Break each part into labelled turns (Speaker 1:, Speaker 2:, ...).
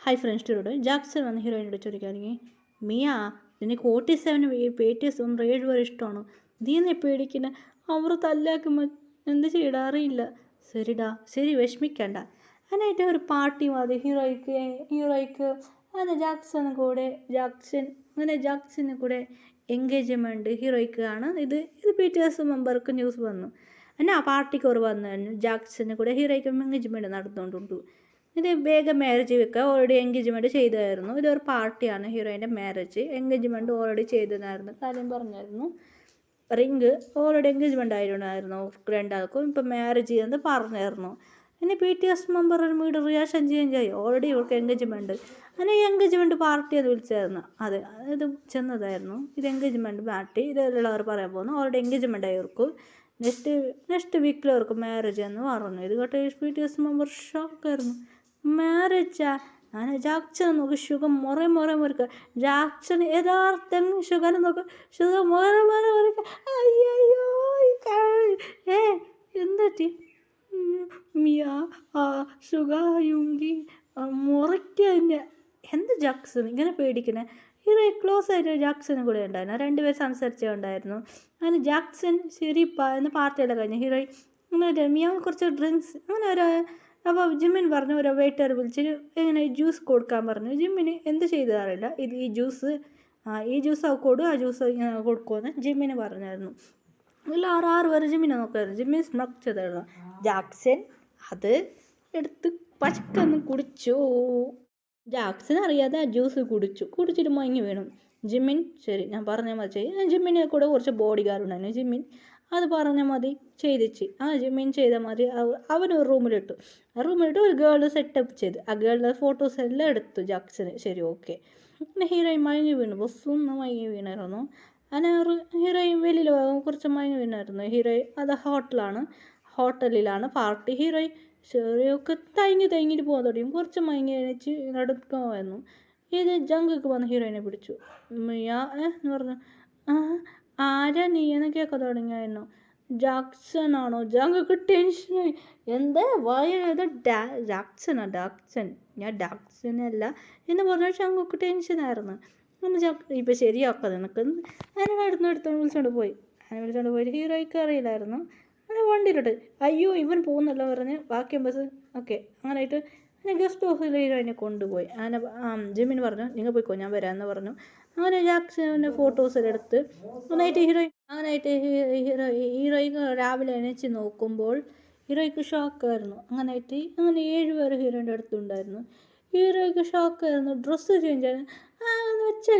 Speaker 1: Hi friends ടൂടെ Jackson വന്ന് ഹീറോയിനോട് ചോദിക്കുകയാണെങ്കിൽ മിയ നിനക്ക് 47 പേറ്റീസും റേഡ് വരെ ഇഷ്ടമാണ് നീ എന്നെ പേടിക്കുന്ന അവർ തല്ലാക്കുമ്പോൾ എന്ത് ചെയ്യടാ അറിയില്ല ശരിടാ ശരി വിഷമിക്കണ്ട അതിനായിട്ട് ഒരു പാർട്ടി മതി ഹീറോയ്ക്ക് അങ്ങനെ ജാക്സന് കൂടെ എൻഗേജ്മെൻറ്റ് ഹീറോയ്ക്ക് ആണ് ഇത് പേറ്റേഴ്സ് മെമ്പർക്ക് ന്യൂസ് വന്നു എന്നാൽ ആ പാർട്ടിക്ക് ഒരു വന്നു ജാക്സന് കൂടെ ഹീറോയ്ക്ക് എൻഗേജ്മെൻറ്റ് നടന്നുകൊണ്ടുണ്ട് ഇത് വേഗം മാരേജ് വെക്കുക ഓൾറെഡി എൻഗേജ്മെൻറ്റ് ചെയ്തായിരുന്നു ഇതൊരു പാർട്ടിയാണ് ഹീറോയിൻ്റെ മാരേജ് എൻഗേജ്മെൻറ്റ് ഓൾറെഡി ചെയ്തതായിരുന്നു കാര്യം പറഞ്ഞായിരുന്നു റിങ് ഓൾറെഡി എൻഗേജ്മെൻറ്റ് ആയിരുന്നു രണ്ടാൾക്കും ഇപ്പം മാരേജ് ചെയ്യുന്നത് പറഞ്ഞായിരുന്നു പിന്നെ BTS മെമ്പർ വീട് റിയാക്ഷൻ ചെയ്യാൻ ഓൾറെഡി ഇവർക്ക് എൻഗേജ്മെൻറ്റ് അങ്ങനെ ഈ എൻഗേജ്മെൻറ്റ് പാർട്ടി അത് വിളിച്ചായിരുന്നു അതെ ഇത് ചെന്നതായിരുന്നു ഇത് എൻഗേജ്മെൻറ്റ് പാർട്ടി ഇതെല്ലാവർ പറയാൻ പോകുന്നു ഓൾറെഡി എൻഗേജ്മെൻറ്റ് ആയിരിക്കും നെക്സ്റ്റ് വീക്കിൽ അവർക്ക് മാരേജ് എന്ന് പറഞ്ഞു ഇത് കേട്ടോ BTS മെമ്പർ ഷോക്കായിരുന്നു മാരേജാ അങ്ങനെ ജാക്സൺ നോക്ക് ഷുഗർ മുറക്കുക ജാക്സൺ യഥാർത്ഥം ഷുഗർ നോക്ക് ഷുഗർ മുറക്കുക അയ്യോ എന്താ മിയ ഷുഗായുങ്കി മുറയ്ക്കുക എന്ത് ജാക്സൺ ഇങ്ങനെ പേടിക്കണേ ഹീറോ ക്ലോസ് ആയിട്ട് ജാക്സനും കൂടെ ഉണ്ടായിരുന്നു രണ്ടുപേർ സംസാരിച്ചേ ഉണ്ടായിരുന്നു അങ്ങനെ ജാക്സൺ ശരിപ്പാ എന്ന് പാർട്ടിയുടെ കഴിഞ്ഞു ഹീറോ അങ്ങനെ മിയ കുറച്ച് ഡ്രിങ്ക്സ് അങ്ങനെ ഒരു അപ്പോൾ ജിമ്മിൻ പറഞ്ഞു ഒരു വെയിറ്റർ വിളിച്ച് ഇങ്ങനെ ജ്യൂസ് കൊടുക്കാൻ പറഞ്ഞു ജിമ്മിന് എന്ത് ചെയ്തതറിയില്ല ഈ ജ്യൂസ് കൊടു ആ ജ്യൂസ് ഇങ്ങനെ കൊടുക്കുമെന്ന് ജിമ്മിന് പറഞ്ഞായിരുന്നു ഇല്ല 6 പേര് ജിമ്മിനെ നോക്കായിരുന്നു ജിമ്മിൻ സ്മക്ക് ചെയ്തായിരുന്നു ജാക്സൺ അത് എടുത്ത് പച്ചക്കൊന്ന് കുടിച്ചു ജാക്സൺ അറിയാതെ ആ ജ്യൂസ് കുടിച്ചിട്ട് മയങ്ങി വീണു ജിമ്മിൻ ശരി ഞാൻ പറഞ്ഞാൽ മതി ചെയ്യും ജിമ്മിനെ കൂടെ കുറച്ച് ബോഡി ഗാർഡ് ഉണ്ടായിരുന്നു ജിമ്മിൻ അത് പറഞ്ഞാൽ മതി ചെയ്തിച്ച് ആ ജിമ്മിൻ ചെയ്താൽ മതി അവനൊരു റൂമിലിട്ടു ഒരു ഗേൾ സെറ്റപ്പ് ചെയ്ത് ആ ഗേളിൻ്റെ ഫോട്ടോസ് എല്ലാം എടുത്തു ജാക്സന് ശരി ഓക്കെ പിന്നെ ഹീറോയിൻ മയങ്ങി വീണു ബസ്സൊന്നും മയങ്ങി വീണായിരുന്നു അങ്ങനെ ഹീറോയിൻ വെളിയിൽ കുറച്ച് മയങ്ങി വീണായിരുന്നു ഹീറോയിൻ അത് ഹോട്ടലിലാണ് പാർട്ടി ഹീറോയിൻ ചെറിയൊക്കെ തയങ്ങിയിട്ട് പോകാൻ തുടങ്ങി കുറച്ച് മയങ്ങി എണിച്ച് നടക്കുമായിരുന്നു ഇത് ജങ്കൊക്കെ വന്ന് ഹീറോയിനെ പിടിച്ചു എന്ന് പറഞ്ഞു ആരാ നീ എന്ന് കേൾക്കാൻ തുടങ്ങിയായിരുന്നു ജാക്സൺ ആണോ ജങ്കൊക്കെ ടെൻഷനായി എന്താ വായത് ജാക്സൺ ഞാൻ ജാക്സനല്ല എന്ന് പറഞ്ഞാൽ ജങ്കൊക്കെ ടെൻഷനായിരുന്നു ഇപ്പം ശരിയാക്കാതെ നിനക്ക് അതിനെ എടുത്തോണ്ട് വിളിച്ചോണ്ട് പോയി ഹീറോയ്ക്ക് അറിയില്ലായിരുന്നു അങ്ങനെ വണ്ടിയിലിട്ട് അയ്യോ ഇവൻ പോകുന്നല്ലോ പറഞ്ഞ് ബാക്കി ബസ് ഓക്കെ അങ്ങനെയായിട്ട് അങ്ങനെ ഗസ്റ്റ് ഹൗസിൽ ഹീറോയിനെ കൊണ്ടുപോയി അങ്ങനെ ജിമ്മിന് പറഞ്ഞു നിങ്ങൾ പോയിക്കോ ഞാൻ വരാമെന്ന് പറഞ്ഞു അങ്ങനെ ജാക്സൻ്റെ ഫോട്ടോസ് എടുത്ത് അങ്ങനെയായിട്ട് ഹീറോയിൻ രാവിലെ എണീച്ച് നോക്കുമ്പോൾ ഹീറോയ്ക്ക് ഷോക്കായിരുന്നു അങ്ങനെ 7 പേര് ഹീറോയിൻ്റെ അടുത്തുണ്ടായിരുന്നു ഹീറോയ്ക്ക് ഷോക്കായിരുന്നു ഡ്രസ്സ് ചേഞ്ച് ആയിരുന്നു എന്ന് വെച്ചാൽ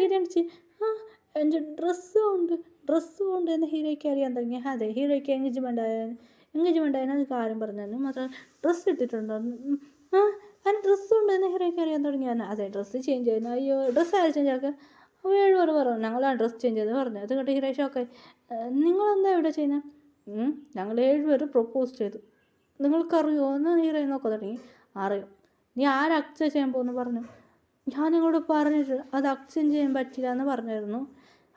Speaker 1: എൻ്റെ ഡ്രസ്സും ഉണ്ട് എന്ന് ഹീറോയ്ക്ക് അറിയാൻ തുടങ്ങി അതെ ഹീറോയ്ക്ക് എൻഗേജ്മെൻ്റ് ആയതിന് അത് കാര്യം പറഞ്ഞു മാത്രം ഡ്രസ്സ് ഇട്ടിട്ടുണ്ടോ അതിന് ഡ്രസ്സുണ്ട് എന്ന് ഹീറോയ്ക്ക് അറിയാൻ തുടങ്ങിയാണ് അതെ ഡ്രസ്സ് ചേഞ്ച് ആയിരുന്നു അയ്യോ ഡ്രസ്സ് ആര് ചേഞ്ച് ആക്കുക 7 പേർ പറഞ്ഞു ഞങ്ങൾ ആ ഡ്രസ്സ് ചേഞ്ച് ചെയ്ത് പറഞ്ഞു അത് കേട്ട് ഹീറോ ഷോക്കായി നിങ്ങളെന്താ ഇവിടെ ചെയ്യുന്നത് ഞങ്ങൾ 7 പേര് പ്രൊപ്പോസ് ചെയ്തു നിങ്ങൾക്കറിയുമോ എന്ന് ഹീറോയിൻ നോക്കാൻ തുടങ്ങി അറിയും നീ ആര് അക്സെപ്റ്റ് ചെയ്യാൻ പോകുന്നു പറഞ്ഞു ഞാൻ നിങ്ങളോട് പറഞ്ഞിട്ട് അത് അക്സെപ്റ്റ് ചെയ്യാൻ പറ്റില്ല എന്ന് പറഞ്ഞായിരുന്നു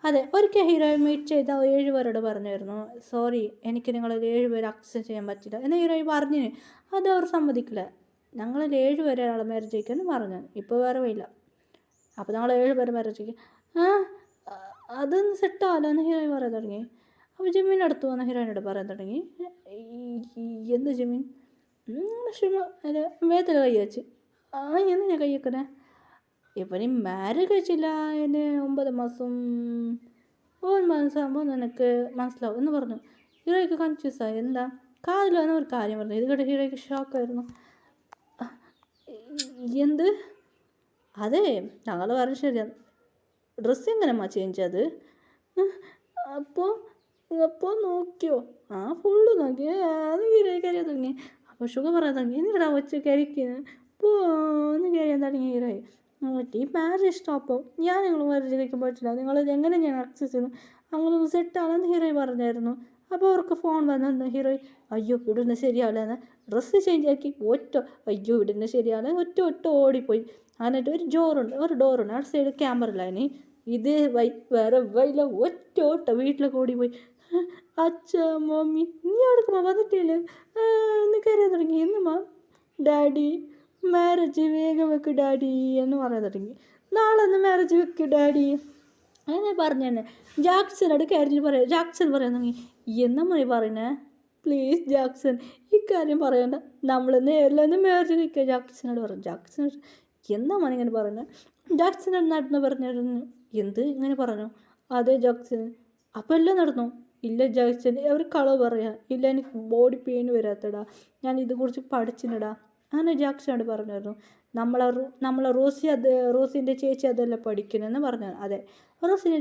Speaker 1: അതെ ഒരിക്കൽ ഹീറോയെ മീറ്റ് ചെയ്ത 7 പേരോട് പറഞ്ഞായിരുന്നു സോറി എനിക്ക് നിങ്ങൾ 7 പേര് അക്സെപ്റ്റ് ചെയ്യാൻ പറ്റില്ല എന്ന് ഹീറോയി പറഞ്ഞു അത് അവർ സമ്മതിക്കില്ല ഞങ്ങളിൽ 7 പേരെ ഒരാളെ മാരേജ് കഴിക്കാമെന്ന് പറഞ്ഞു ഇപ്പോൾ വേറെ വയ്യില്ല അപ്പോൾ ഞങ്ങൾ 7 പേര് മാരേജ് കഴിക്കും അതൊന്ന് സെറ്റാവല്ലോ എന്ന് ഹീറോയിൻ പറയാൻ തുടങ്ങി അപ്പോൾ ജിമ്മിൻ്റെ അടുത്ത് വന്ന ഹീറോയിനോട് പറയാൻ തുടങ്ങി എന്ത് ജിമ്മിൻ വേദന കൈ വെച്ച് എന്ന് ഞാൻ കൈ വെക്കണേ ഇവന് മാരേജ് കഴിച്ചില്ല എന്നെ 9 മാസം ആകുമ്പോൾ നിനക്ക് മനസ്സിലാവും എന്ന് പറഞ്ഞു ഹീറോയ്ക്ക് കൺഫ്യൂസായി എന്താ കാതിൽ വന്ന ഒരു കാര്യം പറഞ്ഞു ഇത് കേട്ട് ഹീറോയ്ക്ക് ഷോക്കായിരുന്നു എന്ത് അതെ ഞങ്ങൾ പറഞ്ഞു ശരിയാണ് ഡ്രസ്സ് എങ്ങനെയമ്മ ചേഞ്ച് അത് അപ്പോൾ നോക്കിയോ ഫുള്ള് നോക്കി അത് ഹീറോയ്ക്ക് അറിയാൻ തുടങ്ങി അപ്പോൾ ഷുഗർ പറയാൻ തുടങ്ങി എന്നിട്ടാ ഒച്ച കരിക്കുന്നത് പോന്ന് കഴിയാൻ തുടങ്ങി ഹീറോയി ഈ മാരേജ് ഇഷ്ടമാപ്പോൾ ഞാൻ നിങ്ങൾ മാരേജ് കഴിക്കാൻ പറ്റില്ല നിങ്ങൾ എങ്ങനെ ഞാൻ ആക്സസ് ചെയ്യുന്നു അങ്ങനെ സെറ്റാണെന്ന് ഹീറോയി പറഞ്ഞായിരുന്നു അപ്പോൾ അവർക്ക് ഫോൺ വന്നു ഹീറോയി അയ്യോ ഇവിടുന്ന് ശരിയാവില്ലെന്ന് ഡ്രസ്സ് ചേഞ്ച് ആക്കി അയ്യോ ഇവിടുന്ന് ശരിയാവില്ല ഒറ്റ ഓടിപ്പോയി എന്നിട്ട് ഒരു ഡോറുണ്ട് ആ സൈഡ് ക്യാമറ ഇല്ലാനി ഇത് വേറെ വൈല ഒറ്റ വീട്ടിലൊക്കെ ഓടിപ്പോയി അച്ഛ മമ്മി നീ എടുക്കുമ്പോൾ വന്നിട്ടില്ലേ എന്നൊക്കെ അറിയാൻ തുടങ്ങി ഇന്നുമ്മ ഡാഡി മാരേജ് വേഗം വെക്ക് ഡാഡി എന്ന് പറയാൻ തുടങ്ങി. നാളെ ഒന്ന് മാരേജ് വെക്ക് ഡാഡി അങ്ങനെ പറഞ്ഞു തന്നെ. ജാക്സനോട് കാര്യം പറയാം. ജാക്സൺ പറയാൻ തുടങ്ങി, എന്നാ മതി പറയുന്നേ, പ്ലീസ് ജാക്സൺ ഈ കാര്യം പറയണ്ട, നമ്മൾ നേരിലൊന്ന് മാരേജ് കഴിക്കുക ജാക്സനോട് പറഞ്ഞു. ജാക്സൺ എന്നാ മതി ഇങ്ങനെ പറയുന്നത്. ജാക്സനോട് നടന്ന് പറഞ്ഞിരുന്നു. എന്ത് ഇങ്ങനെ പറഞ്ഞു? അതെ ജാക്സൺ. അപ്പോൾ എല്ലാം നടന്നു? ഇല്ല ജാക്സൺ, അവർ കളവ് പറയാം. ഇല്ല എനിക്ക് ബോഡി പെയിൻ വരാത്തടാ, ഞാൻ ഇതുകുറിച്ച് പഠിച്ചിനടാ അങ്ങനെ ജാക്സനോട് പറഞ്ഞായിരുന്നു. നമ്മളെ റോസിൻ്റെ ചേച്ചി അതെല്ലാം പഠിക്കണമെന്ന് പറഞ്ഞു. അതെ റോസിൻ്റെ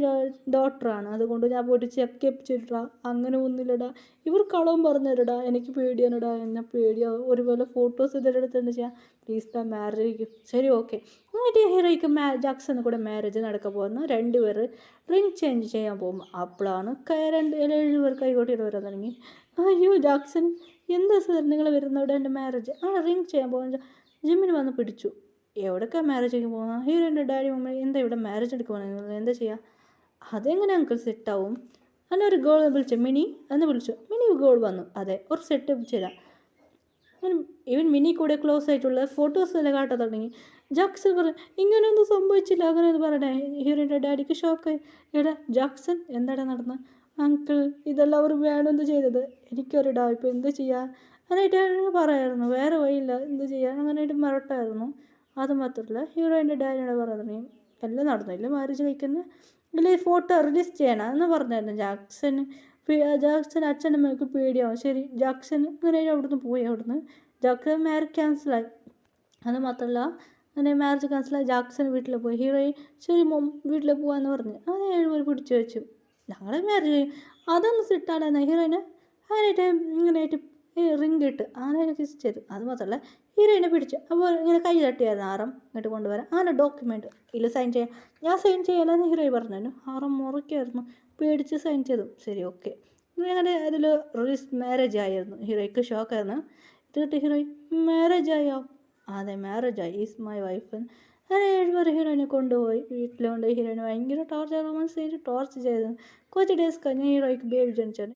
Speaker 1: ഡോക്ടറാണ്, അതുകൊണ്ട് ഞാൻ പോയിട്ട് ചെക്കപ്പ് ചെയ്തിട്ടാ. അങ്ങനെ ഒന്നുമില്ലടാ, ഇവർ കളവും പറഞ്ഞിരടാ, എനിക്ക് പേടിയാണടാ, എന്നെ പേടിയാവും. ഒരുപോലെ ഫോട്ടോസ് ഇതെല്ലാം എടുത്തിട്ട് ചെയ്യാം, പ്ലീസ് ഡാ മാരേജ് കഴിക്കും. ശരി ഓക്കെ. എന്നിട്ട് ഹീറോയ്ക്ക് ജാക്സന് കൂടെ മാരേജ് നടക്കാൻ പോകുന്നു. രണ്ടുപേർ റിങ് ചേഞ്ച് ചെയ്യാൻ പോകും. അപ്പോഴാണ് രണ്ടുപേർ കൈകൊട്ടിയിട്ട് വരാൻ തുടങ്ങി. അയ്യോ ജാക്സൺ, എന്താ സാർ നിങ്ങൾ വരുന്നവിടെ എൻ്റെ മാരേജ് റിങ് ചെയ്യാൻ പോകുന്ന ജിമ്മിന് വന്ന് പിടിച്ചു. എവിടേക്കാ മാരേജ് ഒക്കെ പോകുന്നത്? ഹീറോൻ്റെ ഡാഡി മമ്മി എന്താ ഇവിടെ മാരേജ് എടുക്കുവാണെങ്കിൽ എന്താ ചെയ്യുക? അതെങ്ങനെ അങ്കിൾ സെറ്റാവും? അങ്ങനെ ഒരു ഗോൾ വിളിച്ചു, മിനി എന്ന് വിളിച്ചു. മിനി ഗോൾ വന്നു. അതെ ഒരു സെറ്റ് ചെയ്യാം. ഇവൻ മിനി കൂടെ ക്ലോസ് ആയിട്ടുള്ള ഫോട്ടോസ് എല്ലാം കാട്ടാൻ തുടങ്ങി. ജാക്സൺ പറഞ്ഞു, ഇങ്ങനെയൊന്നും സംഭവിച്ചില്ല അങ്ങനെ ഒന്ന് പറയണേ. ഹീറോയുടെ ഡാഡിക്ക് ഷോക്കായി. എടാ ജാക്സൺ എന്താടാ നടന്നത്? അങ്കിൾ ഇതെല്ലാം അവർ വേണമെന്ന് ചെയ്തത്, എനിക്കൊരിടാ, ഇപ്പോൾ എന്ത് ചെയ്യുക അങ്ങനെയായിട്ട് പറയായിരുന്നു. വേറെ വഴിയില്ല, എന്ത് ചെയ്യാൻ അങ്ങനെയായിട്ട് മരട്ടായിരുന്നു. അത് മാത്രമല്ല ഹീറോയിൻ്റെ ഡാഡിയോട് പറയാൻ തുടങ്ങി, എല്ലാം നടന്നില്ല മാരേജ് കഴിക്കുന്ന ഇല്ല ഈ ഫോട്ടോ റിലീസ് ചെയ്യണം എന്ന് പറഞ്ഞായിരുന്നു. ജാക്സൺ അച്ഛൻ്റെ മേലേക്ക് പേടിയാവും. ശരി ജാക്സൺ അങ്ങനെ അവിടുന്ന് പോയി. ജാക്സൺ മാരേജ് ക്യാൻസലായി. അത് മാത്രമല്ല അങ്ങനെ മാരേജ് ക്യാൻസലായി. ജാക്സൺ വീട്ടിൽ പോയി. ഹീറോയിൻ ശരി മോം വീട്ടിൽ പോകാമെന്ന് പറഞ്ഞു. അങ്ങനെ 7 പേർ പിടിച്ചു വെച്ചു. ഞങ്ങളെ മാരേജ് അതൊന്ന് സിട്ടാലെന്ന് ഹീറോയിന് അങ്ങനെയായിട്ട് ഇങ്ങനെയായിട്ട് റിങ് ഇട്ട് അങ്ങനെ കിസ് ചെയ്തു. അത് മാത്രമല്ല ഹീറോയിനെ പിടിച്ചു. അപ്പോൾ ഇങ്ങനെ കൈ തട്ടിയായിരുന്നു ആറം ഇങ്ങോട്ട് കൊണ്ടുവരാൻ. അങ്ങനെ ഡോക്യുമെൻറ്റ് ഇല്ല സൈൻ ചെയ്യാൻ. ഞാൻ സൈൻ ചെയ്യാമെന്ന് ഹീറോയി പറഞ്ഞു. ആറം മുറിക്കായിരുന്നു, പേടിച്ച് സൈൻ ചെയ്തു. ശരി ഓക്കെ. അങ്ങനെ അതിൽ റിലീസ് മാരേജ് ആയിരുന്നു. ഹീറോയ്ക്ക് ഷോക്കായിരുന്നു. ഇത് കിട്ടി ഹീറോയി മാരേജ് ആയോ? അതെ മാരേജ് ആയി, ഈസ് മൈ വൈഫ്. അങ്ങനെ 7 പേർ ഹീറോയിനെ കൊണ്ടുപോയി. വീട്ടിൽ കൊണ്ട് ഹീറോയിനെ ഭയങ്കര ടോർച്ചർ റൊമാൻസ് ചെയ്ത് ടോർച്ചർ ചെയ്തു. കുറച്ച് ഡേയ്സ് കഴിഞ്ഞ് ഹീറോയ്ക്ക് ബേബി ജനിച്ചാണ്.